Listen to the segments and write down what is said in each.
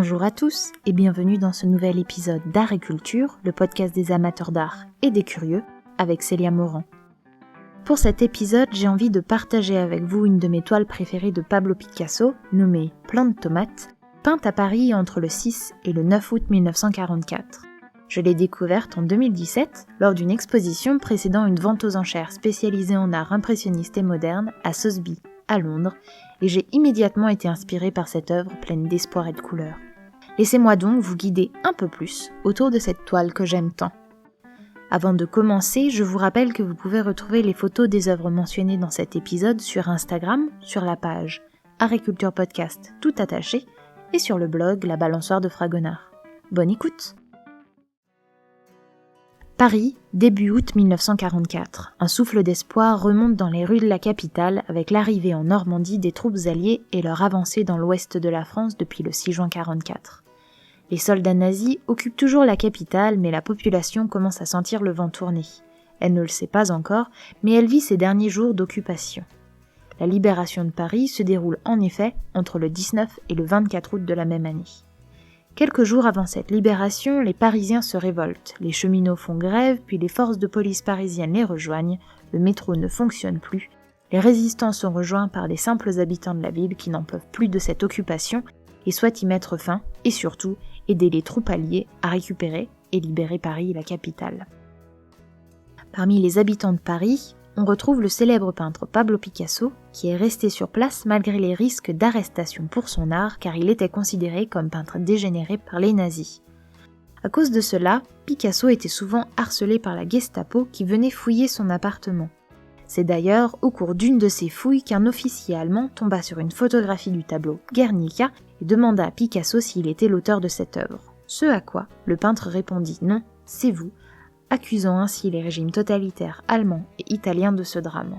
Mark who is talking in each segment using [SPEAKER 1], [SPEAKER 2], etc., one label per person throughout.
[SPEAKER 1] Bonjour à tous et bienvenue dans ce nouvel épisode d'Art et Culture, le podcast des amateurs d'art et des curieux, avec Célia Morand. Pour cet épisode, j'ai envie de partager avec vous une de mes toiles préférées de Pablo Picasso, nommée Plan de tomate, peinte à Paris entre le 6 et le 9 août 1944. Je l'ai découverte en 2017 lors d'une exposition précédant une vente aux enchères spécialisée en art impressionniste et moderne à Sotheby, à Londres, et j'ai immédiatement été inspirée par cette œuvre pleine d'espoir et de couleurs. Laissez-moi donc vous guider un peu plus autour de cette toile que j'aime tant. Avant de commencer, je vous rappelle que vous pouvez retrouver les photos des œuvres mentionnées dans cet épisode sur Instagram, sur la page Art et Culture Podcast tout attaché, et sur le blog La Balançoire de Fragonard. Bonne écoute! Paris, début août 1944. Un souffle d'espoir remonte dans les rues de la capitale avec l'arrivée en Normandie des troupes alliées et leur avancée dans l'ouest de la France depuis le 6 juin 1944. Les soldats nazis occupent toujours la capitale, mais la population commence à sentir le vent tourner. Elle ne le sait pas encore, mais elle vit ses derniers jours d'occupation. La libération de Paris se déroule en effet entre le 19 et le 24 août de la même année. Quelques jours avant cette libération, les Parisiens se révoltent, les cheminots font grève, puis les forces de police parisiennes les rejoignent, le métro ne fonctionne plus, les résistants sont rejoints par des simples habitants de la ville qui n'en peuvent plus de cette occupation et souhaitent y mettre fin, et surtout aider les troupes alliées à récupérer et libérer Paris, la capitale. Parmi les habitants de Paris, on retrouve le célèbre peintre Pablo Picasso, qui est resté sur place malgré les risques d'arrestation pour son art car il était considéré comme peintre dégénéré par les nazis. À cause de cela, Picasso était souvent harcelé par la Gestapo qui venait fouiller son appartement. C'est d'ailleurs au cours d'une de ces fouilles qu'un officier allemand tomba sur une photographie du tableau Guernica et demanda à Picasso s'il était l'auteur de cette œuvre. Ce à quoi le peintre répondit « Non, c'est vous », accusant ainsi les régimes totalitaires allemands et italiens de ce drame.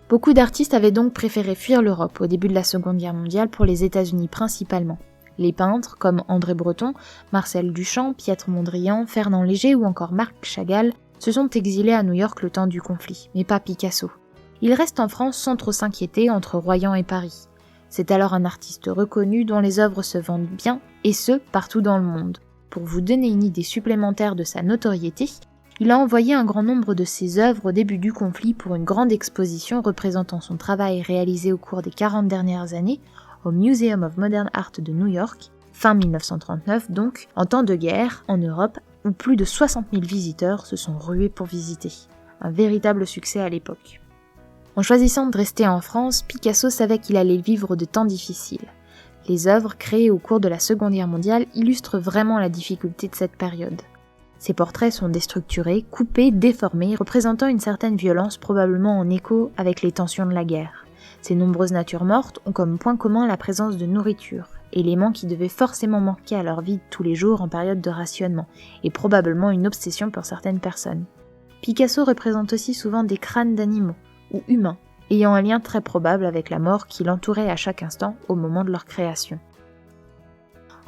[SPEAKER 1] Beaucoup d'artistes avaient donc préféré fuir l'Europe au début de la Seconde Guerre mondiale pour les États-Unis principalement. Les peintres comme André Breton, Marcel Duchamp, Piet Mondrian, Fernand Léger ou encore Marc Chagall se sont exilés à New York le temps du conflit, mais pas Picasso. Il reste en France sans trop s'inquiéter entre Royan et Paris. C'est alors un artiste reconnu dont les œuvres se vendent bien, et ce, partout dans le monde. Pour vous donner une idée supplémentaire de sa notoriété, il a envoyé un grand nombre de ses œuvres au début du conflit pour une grande exposition représentant son travail réalisé au cours des 40 dernières années au Museum of Modern Art de New York, fin 1939 donc, en temps de guerre, en Europe, où plus de 60 000 visiteurs se sont rués pour visiter. Un véritable succès à l'époque. En choisissant de rester en France, Picasso savait qu'il allait vivre de temps difficiles. Les œuvres créées au cours de la Seconde Guerre mondiale illustrent vraiment la difficulté de cette période. Ces portraits sont déstructurés, coupés, déformés, représentant une certaine violence probablement en écho avec les tensions de la guerre. Ces nombreuses natures mortes ont comme point commun la présence de nourriture, élément qui devait forcément manquer à leur vie de tous les jours en période de rationnement, et probablement une obsession pour certaines personnes. Picasso représente aussi souvent des crânes d'animaux, ou humains, ayant un lien très probable avec la mort qui l'entourait à chaque instant au moment de leur création.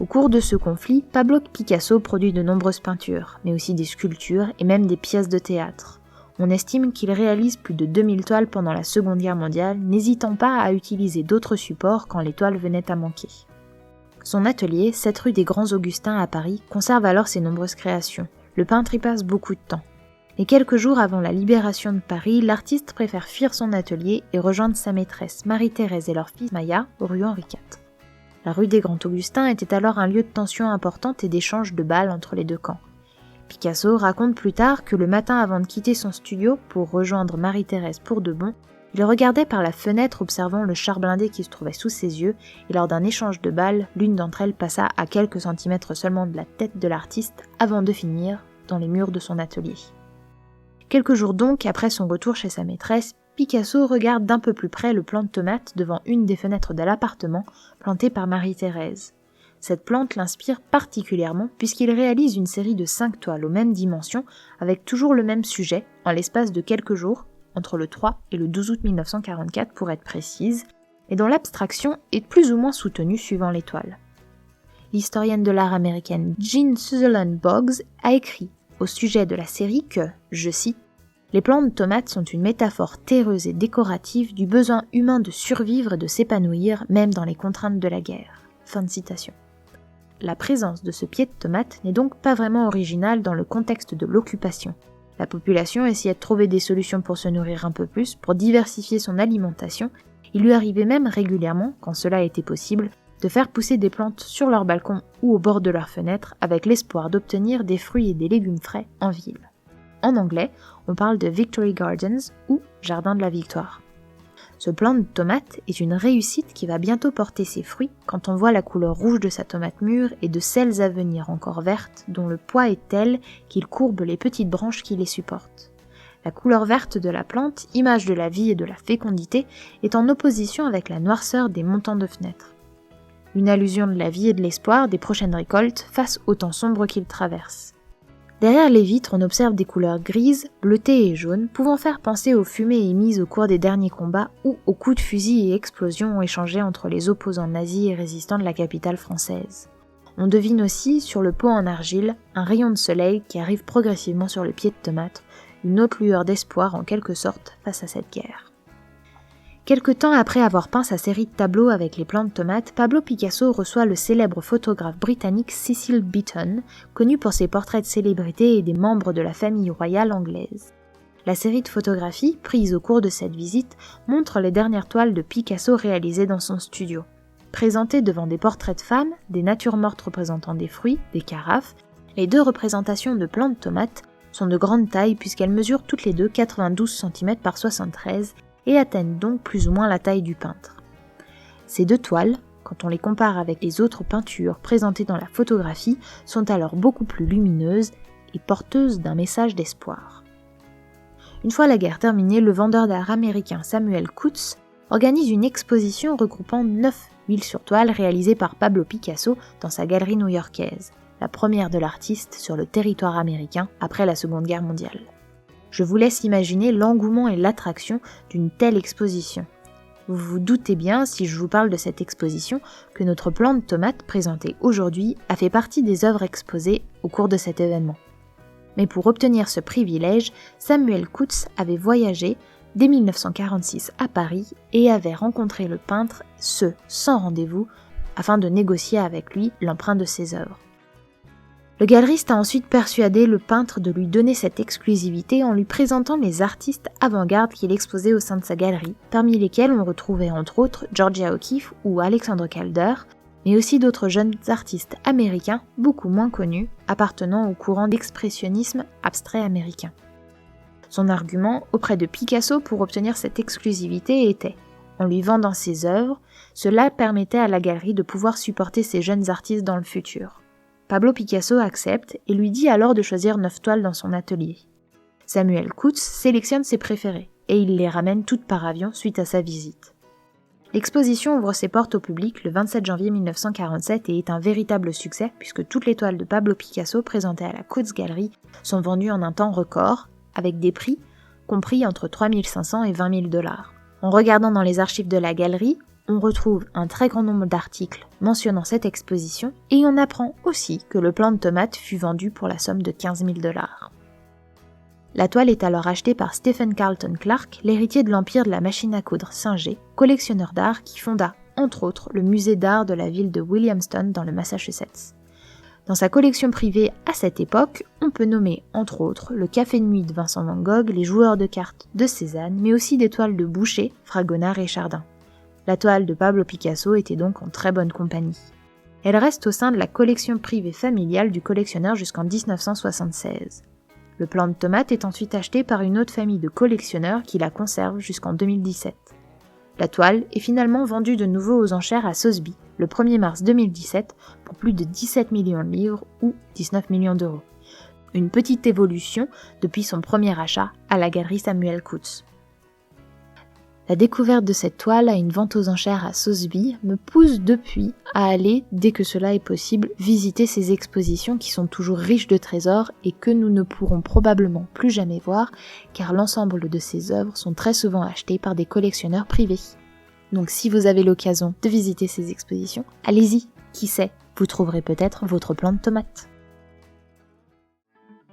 [SPEAKER 1] Au cours de ce conflit, Pablo Picasso produit de nombreuses peintures, mais aussi des sculptures et même des pièces de théâtre. On estime qu'il réalise plus de 2000 toiles pendant la Seconde Guerre mondiale, n'hésitant pas à utiliser d'autres supports quand les toiles venaient à manquer. Son atelier, 7 rue des Grands Augustins à Paris, conserve alors ses nombreuses créations. Le peintre y passe beaucoup de temps. Mais quelques jours avant la libération de Paris, l'artiste préfère fuir son atelier et rejoindre sa maîtresse Marie-Thérèse et leur fille Maya, rue Henri IV. La rue des Grands Augustins était alors un lieu de tension importante et d'échange de balles entre les deux camps. Picasso raconte plus tard que le matin avant de quitter son studio pour rejoindre Marie-Thérèse pour de bon, il regardait par la fenêtre observant le char blindé qui se trouvait sous ses yeux et lors d'un échange de balles, l'une d'entre elles passa à quelques centimètres seulement de la tête de l'artiste avant de finir dans les murs de son atelier. Quelques jours donc après son retour chez sa maîtresse, Picasso regarde d'un peu plus près le plant de tomate devant une des fenêtres de l'appartement planté par Marie-Thérèse. Cette plante l'inspire particulièrement puisqu'il réalise une série de 5 toiles aux mêmes dimensions avec toujours le même sujet en l'espace de quelques jours, entre le 3 et le 12 août 1944 pour être précise, et dont l'abstraction est plus ou moins soutenue suivant les toiles. L'historienne de l'art américaine Jean Sutherland Boggs a écrit au sujet de la série que, je cite, « Les plants de tomates sont une métaphore terreuse et décorative du besoin humain de survivre et de s'épanouir même dans les contraintes de la guerre. » Fin de citation. la présence de ce pied de tomate n'est donc pas vraiment originale dans le contexte de l'occupation. La population essayait de trouver des solutions pour se nourrir un peu plus, pour diversifier son alimentation. Il lui arrivait même régulièrement, quand cela était possible, de faire pousser des plantes sur leur balcon ou au bord de leurs fenêtres avec l'espoir d'obtenir des fruits et des légumes frais en ville. En anglais, on parle de Victory Gardens ou Jardin de la Victoire. Ce plant de tomate est une réussite qui va bientôt porter ses fruits quand on voit la couleur rouge de sa tomate mûre et de celles à venir encore vertes dont le poids est tel qu'il courbe les petites branches qui les supportent. La couleur verte de la plante, image de la vie et de la fécondité, est en opposition avec la noirceur des montants de fenêtres. Une allusion de la vie et de l'espoir des prochaines récoltes face au temps sombre qu'ils traversent. Derrière les vitres, on observe des couleurs grises, bleutées et jaunes, pouvant faire penser aux fumées émises au cours des derniers combats ou aux coups de fusil et explosions échangés entre les opposants nazis et résistants de la capitale française. On devine aussi, sur le pot en argile, un rayon de soleil qui arrive progressivement sur le pied de tomate, une autre lueur d'espoir en quelque sorte face à cette guerre. Quelque temps après avoir peint sa série de tableaux avec les plants de tomates, Pablo Picasso reçoit le célèbre photographe britannique Cecil Beaton, connu pour ses portraits de célébrités et des membres de la famille royale anglaise. La série de photographies, prises au cours de cette visite, montre les dernières toiles de Picasso réalisées dans son studio. Présentées devant des portraits de femmes, des natures mortes représentant des fruits, des carafes, les deux représentations de plants de tomates sont de grande taille puisqu'elles mesurent toutes les deux 92 cm par 73 et atteignent donc plus ou moins la taille du peintre. Ces deux toiles, quand on les compare avec les autres peintures présentées dans la photographie, sont alors beaucoup plus lumineuses et porteuses d'un message d'espoir. Une fois la guerre terminée, le vendeur d'art américain Samuel Coutts organise une exposition regroupant 9 huiles sur toile réalisées par Pablo Picasso dans sa galerie new-yorkaise, la première de l'artiste sur le territoire américain après la Seconde Guerre mondiale. Je vous laisse imaginer l'engouement et l'attraction d'une telle exposition. Vous vous doutez bien, si je vous parle de cette exposition, que notre plant de tomate présenté aujourd'hui a fait partie des œuvres exposées au cours de cet événement. Mais pour obtenir ce privilège, Samuel Coutts avait voyagé dès 1946 à Paris et avait rencontré le peintre, sans rendez-vous, afin de négocier avec lui l'emprunt de ses œuvres. Le galeriste a ensuite persuadé le peintre de lui donner cette exclusivité en lui présentant les artistes avant-garde qu'il exposait au sein de sa galerie, parmi lesquels on retrouvait entre autres Georgia O'Keeffe ou Alexandre Calder, mais aussi d'autres jeunes artistes américains beaucoup moins connus, appartenant au courant d'expressionnisme abstrait américain. Son argument auprès de Picasso pour obtenir cette exclusivité était « En lui vendant ses œuvres, cela permettait à la galerie de pouvoir supporter ces jeunes artistes dans le futur. » Pablo Picasso accepte et lui dit alors de choisir 9 toiles dans son atelier. Samuel Coutts sélectionne ses préférées et il les ramène toutes par avion suite à sa visite. L'exposition ouvre ses portes au public le 27 janvier 1947 et est un véritable succès puisque toutes les toiles de Pablo Picasso présentées à la Coutts Gallery sont vendues en un temps record avec des prix compris entre 3 500 et 20 000 $. En regardant dans les archives de la galerie, on retrouve un très grand nombre d'articles mentionnant cette exposition et on apprend aussi que le plant de tomate fut vendu pour la somme de 15 000 $. La toile est alors achetée par Stephen Carlton Clark, l'héritier de l'empire de la machine à coudre Singer, collectionneur d'art qui fonda, entre autres, le musée d'art de la ville de Williamston dans le Massachusetts. Dans sa collection privée à cette époque, on peut nommer, entre autres, le Café de nuit de Vincent van Gogh, les joueurs de cartes de Cézanne, mais aussi des toiles de Boucher, Fragonard et Chardin. La toile de Pablo Picasso était donc en très bonne compagnie. Elle reste au sein de la collection privée familiale du collectionneur jusqu'en 1976. Le plant de tomate est ensuite acheté par une autre famille de collectionneurs qui la conserve jusqu'en 2017. La toile est finalement vendue de nouveau aux enchères à Sotheby's le 1er mars 2017 pour plus de 17 millions de livres ou 19 millions d'euros. Une petite évolution depuis son premier achat à la galerie Samuel Coutts. La découverte de cette toile à une vente aux enchères à Sotheby's me pousse depuis à aller, dès que cela est possible, visiter ces expositions qui sont toujours riches de trésors et que nous ne pourrons probablement plus jamais voir car l'ensemble de ces œuvres sont très souvent achetées par des collectionneurs privés. Donc si vous avez l'occasion de visiter ces expositions, allez-y, qui sait, vous trouverez peut-être votre plant de tomate.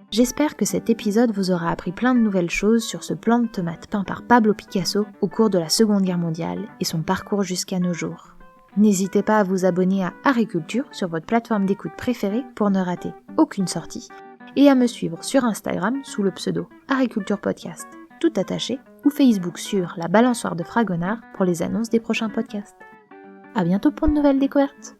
[SPEAKER 1] J'espère que cet épisode vous aura appris plein de nouvelles choses sur ce plant de tomate peint par Pablo Picasso au cours de la Seconde Guerre mondiale et son parcours jusqu'à nos jours. N'hésitez pas à vous abonner à Agriculture sur votre plateforme d'écoute préférée pour ne rater aucune sortie et à me suivre sur Instagram sous le pseudo Agriculture Podcast, tout attaché, ou Facebook sur la balançoire de Fragonard pour les annonces des prochains podcasts. À bientôt pour de nouvelles découvertes.